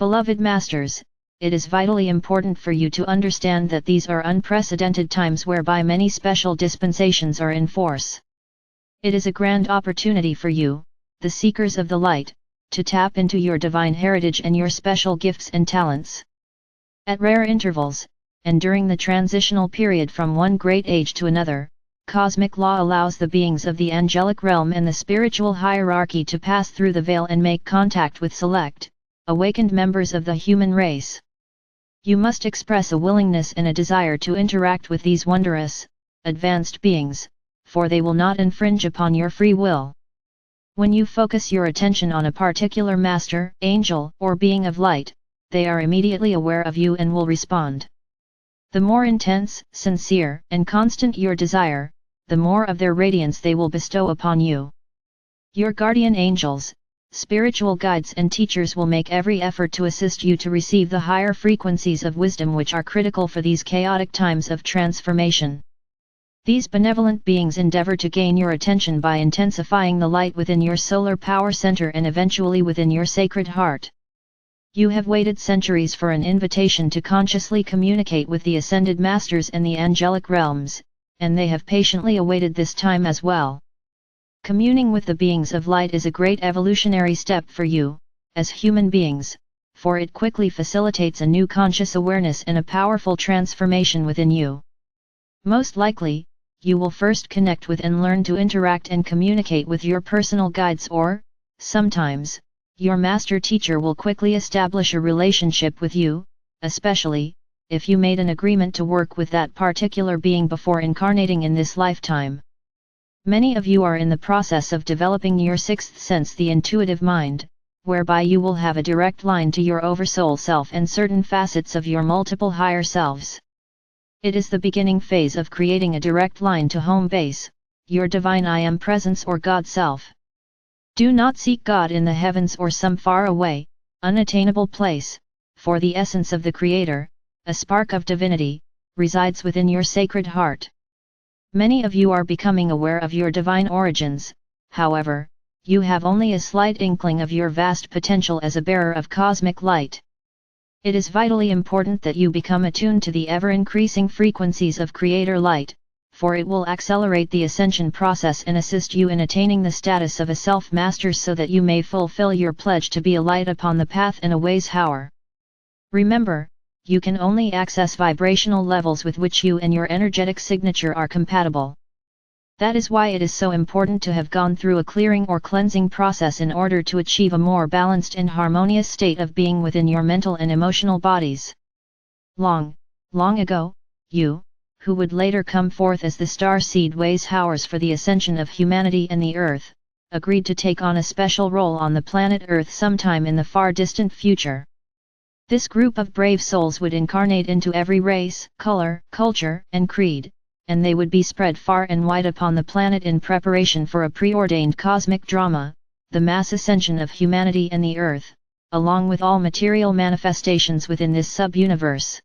Beloved Masters, it is vitally important for you to understand that these are unprecedented times whereby many special dispensations are in force. It is a grand opportunity for you, the seekers of the light, to tap into your divine heritage and your special gifts and talents. At rare intervals, and during the transitional period from one great age to another, cosmic law allows the beings of the angelic realm and the spiritual hierarchy to pass through the veil and make contact with select, awakened members of the human race. You must express a willingness and a desire to interact with these wondrous, advanced beings, for they will not infringe upon your free will. When you focus your attention on a particular master, angel, or being of light, they are immediately aware of you and will respond. The more intense, sincere, and constant your desire, the more of their radiance they will bestow upon you. Your guardian angels, spiritual guides and teachers will make every effort to assist you to receive the higher frequencies of wisdom which are critical for these chaotic times of transformation. These benevolent beings endeavor to gain your attention by intensifying the light within your solar power center and eventually within your sacred heart. You have waited centuries for an invitation to consciously communicate with the ascended masters and the angelic realms, and they have patiently awaited this time as well. Communing with the beings of light is a great evolutionary step for you, as human beings, for it quickly facilitates a new conscious awareness and a powerful transformation within you. Most likely, you will first connect with and learn to interact and communicate with your personal guides, or, sometimes, your master teacher will quickly establish a relationship with you, especially, if you made an agreement to work with that particular being before incarnating in this lifetime. Many of you are in the process of developing your sixth sense, the intuitive mind, whereby you will have a direct line to your oversoul self and certain facets of your multiple higher selves. It is the beginning phase of creating a direct line to home base, your divine I Am presence or God self. Do not seek God in the heavens or some far away, unattainable place, for the essence of the Creator, a spark of divinity, resides within your sacred heart. Many of you are becoming aware of your divine origins, however, you have only a slight inkling of your vast potential as a bearer of cosmic light. It is vitally important that you become attuned to the ever-increasing frequencies of Creator light, for it will accelerate the ascension process and assist you in attaining the status of a self-master so that you may fulfill your pledge to be a light upon the path and a ways hour. Remember, you can only access vibrational levels with which you and your energetic signature are compatible. That is why it is so important to have gone through a clearing or cleansing process in order to achieve a more balanced and harmonious state of being within your mental and emotional bodies. Long ago, you, who would later come forth as the star seed ways howers for the ascension of humanity and the Earth, agreed to take on a special role on the planet Earth sometime in the far distant future. This group of brave souls would incarnate into every race, color, culture, and creed, and they would be spread far and wide upon the planet in preparation for a preordained cosmic drama, the mass ascension of humanity and the Earth, along with all material manifestations within this sub-universe.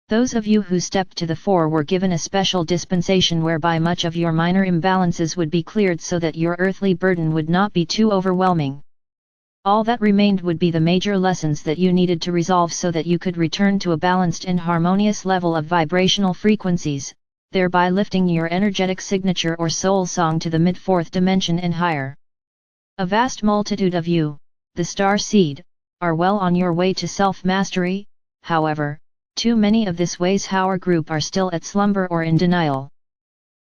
Those of you who stepped to the fore were given a special dispensation whereby much of your minor imbalances would be cleared so that your earthly burden would not be too overwhelming. All that remained would be the major lessons that you needed to resolve so that you could return to a balanced and harmonious level of vibrational frequencies, thereby lifting your energetic signature or soul song to the mid-fourth dimension and higher. A vast multitude of you, the star seed, are well on your way to self-mastery. However, too many of this ways hour group are still at slumber or in denial.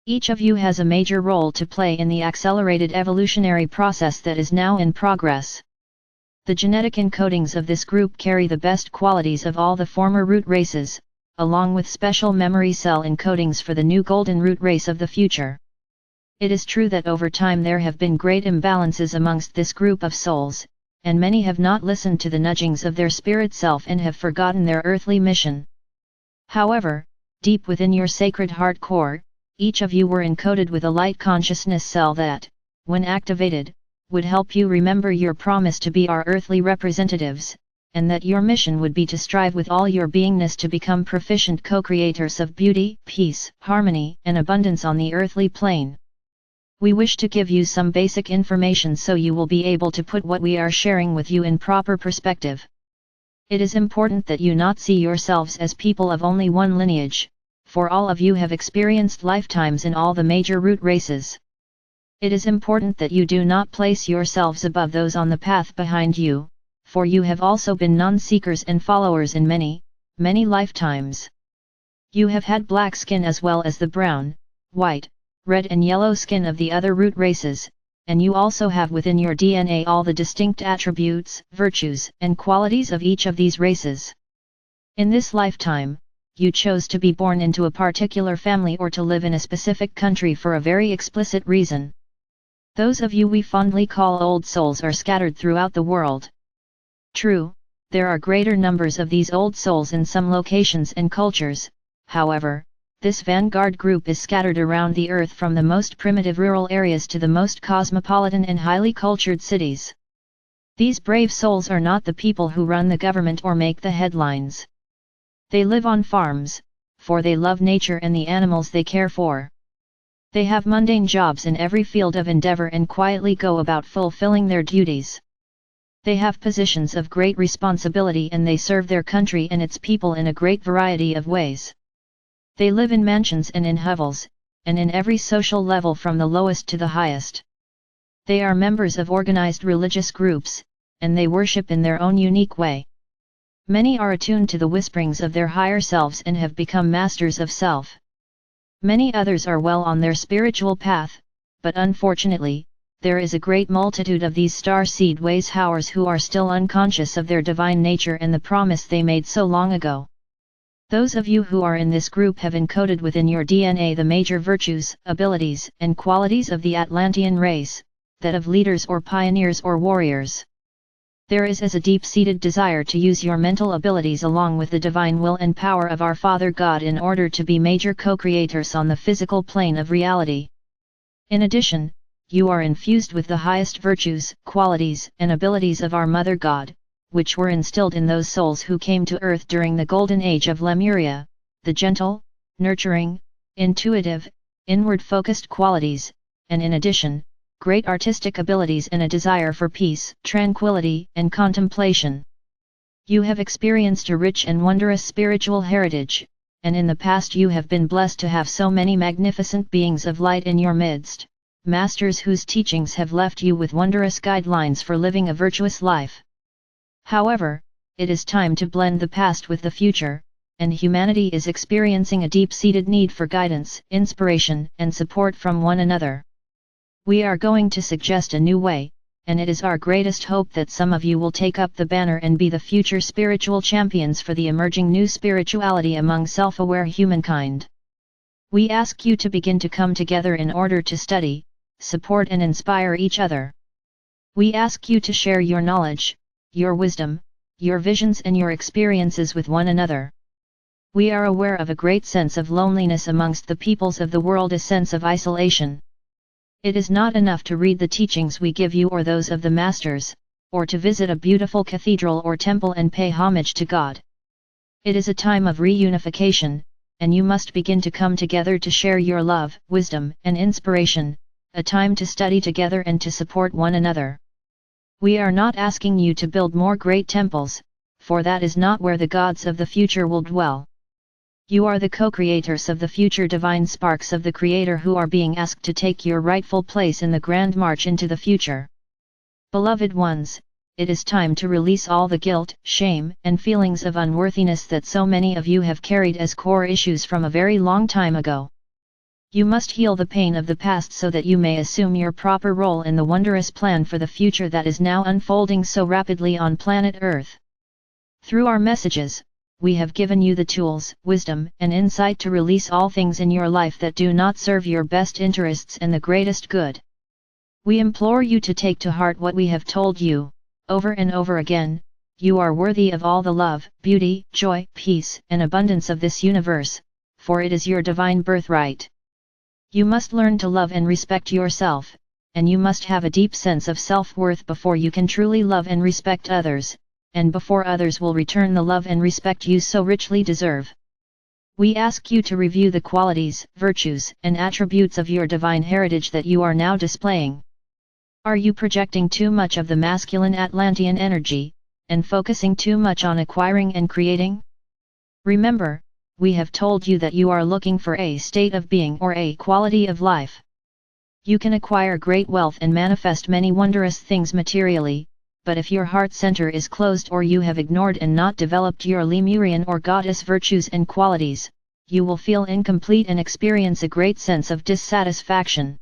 Each of you has a major role to play in the accelerated evolutionary process that is now in progress. The genetic encodings of this group carry the best qualities of all the former root races, along with special memory cell encodings for the new golden root race of the future. It is true that over time there have been great imbalances amongst this group of souls, and many have not listened to the nudgings of their spirit self and have forgotten their earthly mission. However, deep within your sacred heart core, each of you were encoded with a light consciousness cell that, when activated, would help you remember your promise to be our earthly representatives, and that your mission would be to strive with all your beingness to become proficient co-creators of beauty, peace, harmony, and abundance on the earthly plane. We wish to give you some basic information so you will be able to put what we are sharing with you in proper perspective. It is important that you not see yourselves as people of only one lineage, for all of you have experienced lifetimes in all the major root races. It is important that you do not place yourselves above those on the path behind you, for you have also been non-seekers and followers in many, many lifetimes. You have had black skin as well as the brown, white, red and yellow skin of the other root races, and you also have within your DNA all the distinct attributes, virtues, and qualities of each of these races. In this lifetime, you chose to be born into a particular family or to live in a specific country for a very explicit reason. Those of you we fondly call old souls are scattered throughout the world. True, there are greater numbers of these old souls in some locations and cultures, however, this vanguard group is scattered around the earth from the most primitive rural areas to the most cosmopolitan and highly cultured cities. These brave souls are not the people who run the government or make the headlines. They live on farms, for they love nature and the animals they care for. They have mundane jobs in every field of endeavor and quietly go about fulfilling their duties. They have positions of great responsibility and they serve their country and its people in a great variety of ways. They live in mansions and in hovels, and in every social level from the lowest to the highest. They are members of organized religious groups, and they worship in their own unique way. Many are attuned to the whisperings of their higher selves and have become masters of self. Many others are well on their spiritual path, but unfortunately, there is a great multitude of these star seed ways howers who are still unconscious of their divine nature and the promise they made so long ago. Those of you who are in this group have encoded within your DNA the major virtues, abilities, and qualities of the Atlantean race, that of leaders or pioneers or warriors. There is a deep-seated desire to use your mental abilities along with the divine will and power of our Father God in order to be major co-creators on the physical plane of reality. In addition, you are infused with the highest virtues, qualities, and abilities of our Mother God, which were instilled in those souls who came to earth during the golden age of Lemuria, the gentle, nurturing, intuitive, inward-focused qualities, and in addition, great artistic abilities and a desire for peace, tranquility, and contemplation. You have experienced a rich and wondrous spiritual heritage, and in the past you have been blessed to have so many magnificent beings of light in your midst, masters whose teachings have left you with wondrous guidelines for living a virtuous life. However, it is time to blend the past with the future, and humanity is experiencing a deep-seated need for guidance, inspiration, and support from one another. We are going to suggest a new way, and it is our greatest hope that some of you will take up the banner and be the future spiritual champions for the emerging new spirituality among self-aware humankind. We ask you to begin to come together in order to study, support and inspire each other. We ask you to share your knowledge, your wisdom, your visions and your experiences with one another. We are aware of a great sense of loneliness amongst the peoples of the world, a sense of isolation. It is not enough to read the teachings we give you or those of the masters, or to visit a beautiful cathedral or temple and pay homage to God. It is a time of reunification, and you must begin to come together to share your love, wisdom, and inspiration, a time to study together and to support one another. We are not asking you to build more great temples, for that is not where the gods of the future will dwell. You are the co-creators of the future divine sparks of the Creator who are being asked to take your rightful place in the grand march into the future. Beloved ones, it is time to release all the guilt, shame, and feelings of unworthiness that so many of you have carried as core issues from a very long time ago. You must heal the pain of the past so that you may assume your proper role in the wondrous plan for the future that is now unfolding so rapidly on planet Earth. Through our messages, we have given you the tools, wisdom, and insight to release all things in your life that do not serve your best interests and the greatest good. We implore you to take to heart what we have told you, over and over again. You are worthy of all the love, beauty, joy, peace, and abundance of this universe, for it is your divine birthright. You must learn to love and respect yourself, and you must have a deep sense of self-worth before you can truly love and respect others, and before others will return the love and respect you so richly deserve. We ask you to review the qualities, virtues, and attributes of your divine heritage that you are now displaying. Are you projecting too much of the masculine Atlantean energy, and focusing too much on acquiring and creating? Remember, we have told you that you are looking for a state of being or a quality of life. You can acquire great wealth and manifest many wondrous things materially, but if your heart center is closed or you have ignored and not developed your Lemurian or goddess virtues and qualities, you will feel incomplete and experience a great sense of dissatisfaction.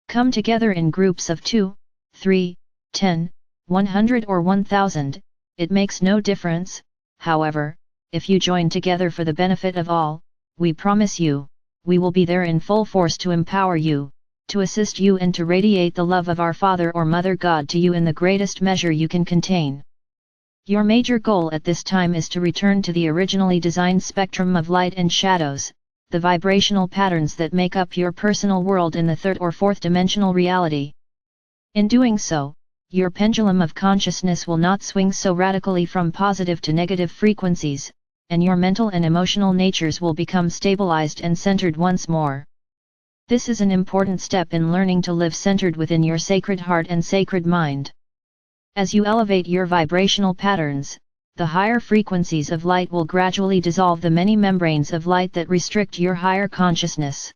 Come together in groups of 2, 3, 10, 100 or 1000, it makes no difference. However, if you join together for the benefit of all, we promise you, we will be there in full force to empower you, to assist you and to radiate the love of our Father or Mother God to you in the greatest measure you can contain. Your major goal at this time is to return to the originally designed spectrum of light and shadows, the vibrational patterns that make up your personal world in the third or fourth dimensional reality. In doing so, your pendulum of consciousness will not swing so radically from positive to negative frequencies, and your mental and emotional natures will become stabilized and centered once more. This is an important step in learning to live centered within your sacred heart and sacred mind. As you elevate your vibrational patterns, the higher frequencies of light will gradually dissolve the many membranes of light that restrict your higher consciousness.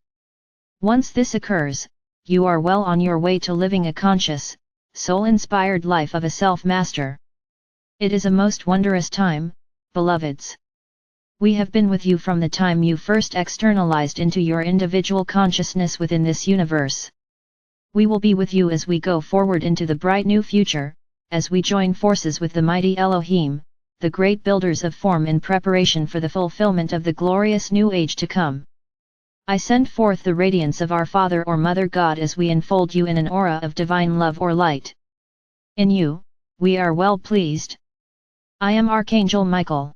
Once this occurs, you are well on your way to living a conscious, soul-inspired life of a self-master. It is a most wondrous time, beloveds. We have been with you from the time you first externalized into your individual consciousness within this universe. We will be with you as we go forward into the bright new future, as we join forces with the mighty Elohim, the great builders of form in preparation for the fulfillment of the glorious new age to come. I send forth the radiance of our Father or Mother God as we enfold you in an aura of divine love or light. In you, we are well pleased. I am Archangel Michael.